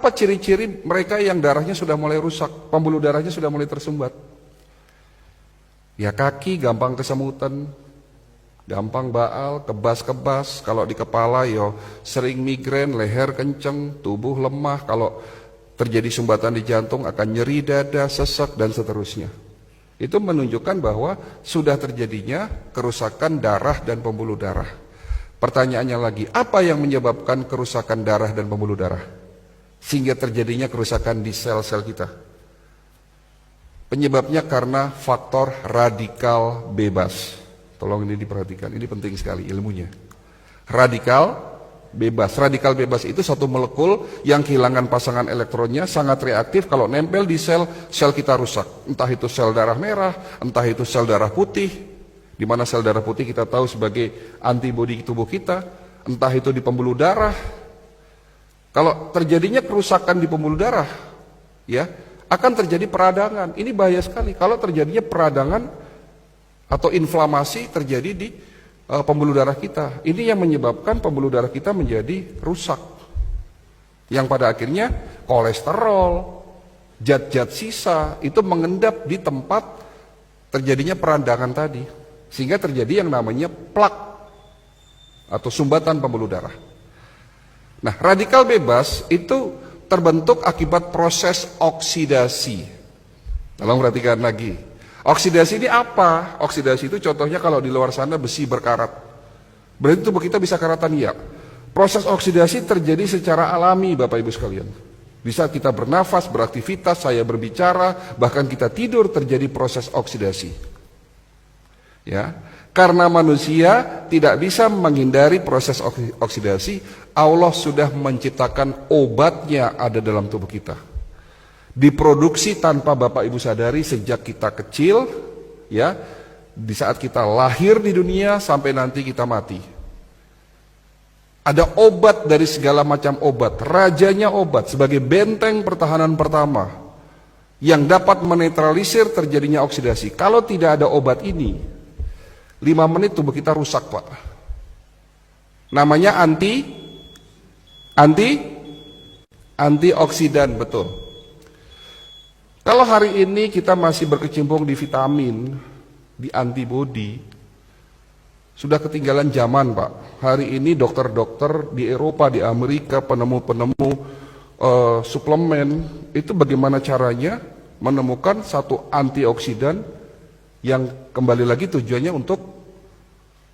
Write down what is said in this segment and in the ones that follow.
Apa ciri-ciri mereka yang darahnya sudah mulai rusak, pembuluh darahnya sudah mulai tersumbat? Ya kaki gampang kesemutan, gampang baal, kebas-kebas. Kalau di kepala yo sering migrain, leher kenceng, tubuh lemah. Kalau terjadi sumbatan di jantung akan nyeri dada, sesak dan seterusnya. Itu menunjukkan bahwa sudah terjadinya kerusakan darah dan pembuluh darah. Pertanyaannya lagi, apa yang menyebabkan kerusakan darah dan pembuluh darah sehingga terjadinya kerusakan di sel-sel kita? Penyebabnya karena faktor radikal bebas. Tolong ini diperhatikan, ini penting sekali ilmunya. Radikal bebas. Radikal bebas itu satu molekul yang kehilangan pasangan elektronnya, sangat reaktif. Kalau nempel di sel, sel kita rusak. Entah itu sel darah merah, entah itu sel darah putih, di mana sel darah putih kita tahu sebagai antibodi tubuh kita, entah itu di pembuluh darah. Kalau terjadinya kerusakan di pembuluh darah, ya akan terjadi peradangan. Ini bahaya sekali. Kalau terjadinya peradangan atau inflamasi terjadi di pembuluh darah kita. Ini yang menyebabkan pembuluh darah kita menjadi rusak. Yang pada akhirnya kolesterol, zat-zat sisa itu mengendap di tempat terjadinya peradangan tadi. Sehingga terjadi yang namanya plak atau sumbatan pembuluh darah. Nah, radikal bebas itu terbentuk akibat proses oksidasi. Tolong perhatikan lagi. Oksidasi ini apa? Oksidasi itu contohnya kalau di luar sana besi berkarat. Berarti tubuh kita bisa karatan, ya. Proses oksidasi terjadi secara alami, Bapak Ibu sekalian. Bisa kita bernafas, beraktivitas, saya berbicara, bahkan kita tidur terjadi proses oksidasi. Ya, karena manusia tidak bisa menghindari proses oksidasi, Allah sudah menciptakan obatnya ada dalam tubuh kita. Diproduksi tanpa Bapak Ibu sadari sejak kita kecil, ya, di saat kita lahir di dunia sampai nanti kita mati. Ada obat dari segala macam obat, rajanya obat sebagai benteng pertahanan pertama yang dapat menetralisir terjadinya oksidasi. Kalau tidak ada obat ini, 5 menit tubuh kita rusak, Pak. Namanya antioksidan, betul. Kalau hari ini kita masih berkecimpung di vitamin, di antibodi, sudah ketinggalan zaman, Pak. Hari ini dokter-dokter di Eropa, di Amerika, penemu-penemu suplemen, itu bagaimana caranya menemukan satu antioksidan yang kembali lagi tujuannya untuk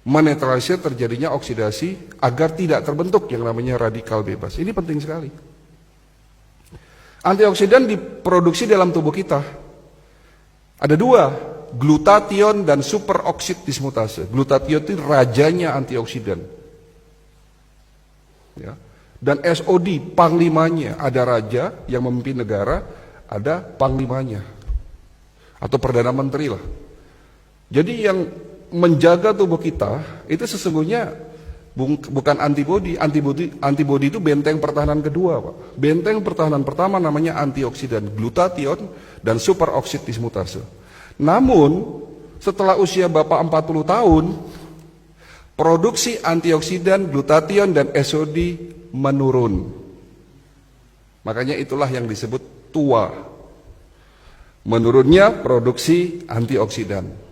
menetralisir terjadinya oksidasi agar tidak terbentuk yang namanya radikal bebas. Ini penting sekali. Antioksidan diproduksi dalam tubuh kita. Ada 2, glutathione dan superoksid dismutase. Glutathione itu rajanya antioksidan. Ya. Dan SOD panglimanya. Ada raja yang memimpin negara, ada panglimanya atau perdana menteri lah. Jadi yang menjaga tubuh kita itu sesungguhnya bukan antibodi. Antibodi itu benteng pertahanan kedua, Pak. Benteng pertahanan pertama namanya antioksidan, glutathione dan superoksid dismutase. Namun setelah usia Bapak 40 tahun, produksi antioksidan, glutathione dan SOD menurun. Makanya itulah yang disebut tua. Menurunnya produksi antioksidan.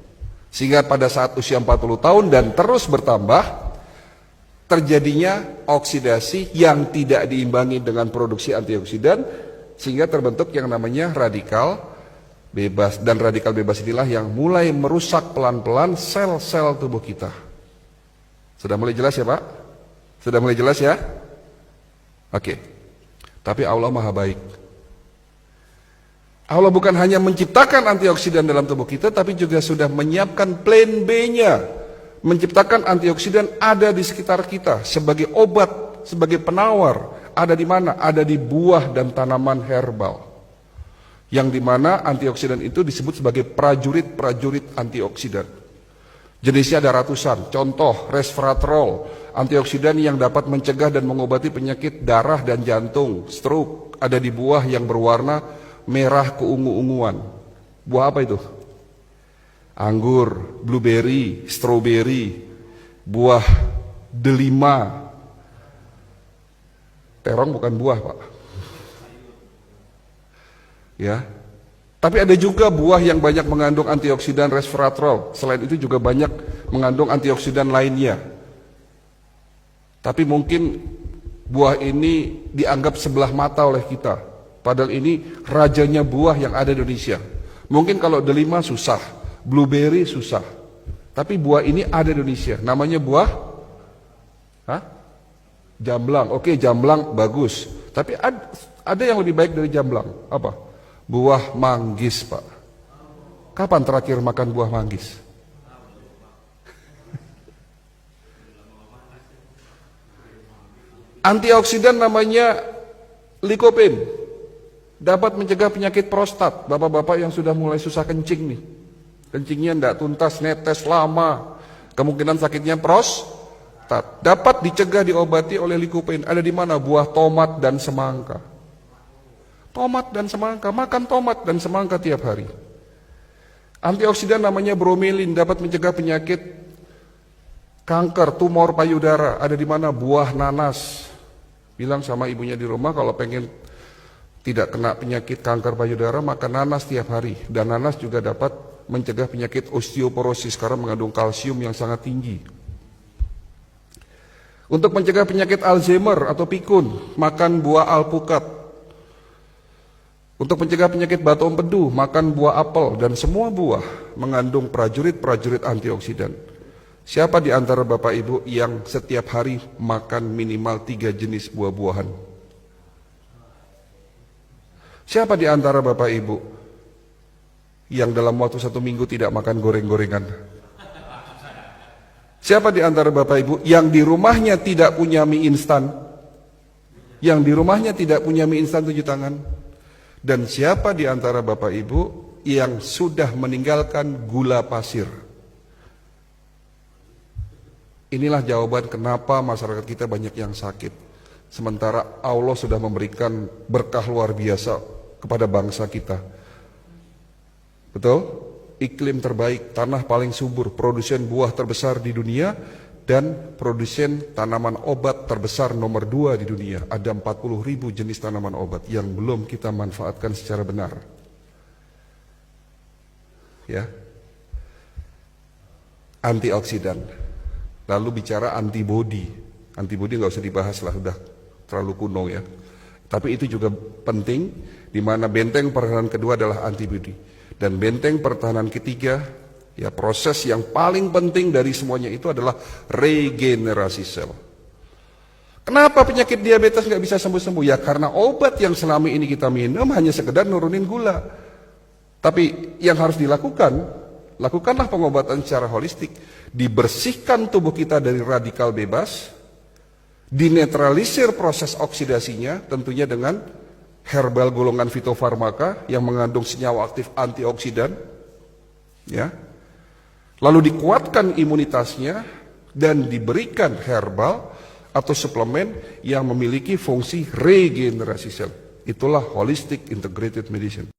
Sehingga pada saat usia 40 tahun dan terus bertambah, terjadinya oksidasi yang tidak diimbangi dengan produksi antioksidan, sehingga terbentuk yang namanya radikal bebas. Dan radikal bebas inilah yang mulai merusak pelan-pelan sel-sel tubuh kita. Sudah mulai jelas ya, Pak? Sudah mulai jelas ya? Oke. Tapi Allah Maha Baik. Allah bukan hanya menciptakan antioksidan dalam tubuh kita, tapi juga sudah menyiapkan plan B-nya. Menciptakan antioksidan ada di sekitar kita sebagai obat, sebagai penawar. Ada di mana? Ada di buah dan tanaman herbal. Yang di mana antioksidan itu disebut sebagai prajurit-prajurit antioksidan. Jenisnya ada ratusan. Contoh, resveratrol, antioksidan yang dapat mencegah dan mengobati penyakit darah dan jantung, stroke. Ada di buah yang berwarna merah keungu-unguan. Buah apa itu? Anggur, blueberry, strawberry, buah delima. Terong bukan buah, Pak. Ya. Tapi ada juga buah yang banyak mengandung antioksidan resveratrol. Selain itu juga banyak mengandung antioksidan lainnya. Tapi mungkin buah ini dianggap sebelah mata oleh kita. Padahal ini rajanya buah yang ada di Indonesia. Mungkin kalau delima susah, blueberry susah. Tapi buah ini ada di Indonesia. Namanya buah jamblang. Oke, jamblang bagus. Tapi ada yang lebih baik dari jamblang. Apa? Buah manggis, Pak. Kapan terakhir makan buah manggis? Antioksidan namanya lycopene. Dapat mencegah penyakit prostat. Bapak-bapak yang sudah mulai susah kencing nih. Kencingnya tidak tuntas, netes lama. Kemungkinan sakitnya prostat. Dapat dicegah, diobati oleh lycopene. Ada di mana? Buah tomat dan semangka. Tomat dan semangka, makan tomat dan semangka tiap hari. Antioksidan namanya bromelin, dapat mencegah penyakit kanker, tumor payudara. Ada di mana? Buah nanas. Bilang sama ibunya di rumah kalau pengen tidak kena penyakit kanker payudara, makan nanas tiap hari. Dan nanas juga dapat mencegah penyakit osteoporosis karena mengandung kalsium yang sangat tinggi. Untuk mencegah penyakit Alzheimer atau pikun, makan buah alpukat. Untuk mencegah penyakit batu empedu, makan buah apel, dan semua buah mengandung prajurit-prajurit antioksidan. Siapa di antara Bapak Ibu yang setiap hari makan minimal 3 jenis buah-buahan? Siapa di antara Bapak Ibu yang dalam waktu 1 minggu tidak makan goreng-gorengan? Siapa di antara Bapak Ibu yang di rumahnya tidak punya mie instan? Yang di rumahnya tidak punya mie instan 7 tangan? Dan siapa di antara Bapak Ibu yang sudah meninggalkan gula pasir? Inilah jawaban kenapa masyarakat kita banyak yang sakit. Sementara Allah sudah memberikan berkah luar biasa kepada bangsa kita. Betul? Iklim terbaik, tanah paling subur, produsen buah terbesar di dunia, dan produsen tanaman obat terbesar nomor 2 di dunia. Ada 40.000 jenis tanaman obat yang belum kita manfaatkan secara benar. Ya. Antioksidan. Lalu bicara antibodi. Antibodi nggak usah dibahas lah, sudah terlalu kuno ya. Tapi itu juga penting, di mana benteng pertahanan kedua adalah antibodi. Dan benteng pertahanan ketiga, ya, proses yang paling penting dari semuanya itu adalah regenerasi sel. Kenapa penyakit diabetes nggak bisa sembuh-sembuh? Ya karena obat yang selama ini kita minum hanya sekedar nurunin gula. Tapi yang harus dilakukan, lakukanlah pengobatan secara holistik. Dibersihkan tubuh kita dari radikal bebas, dinetralisir proses oksidasinya, tentunya dengan herbal golongan fitofarmaka yang mengandung senyawa aktif antioksidan, ya. Lalu dikuatkan imunitasnya dan diberikan herbal atau suplemen yang memiliki fungsi regenerasi sel. Itulah holistic integrated medicine.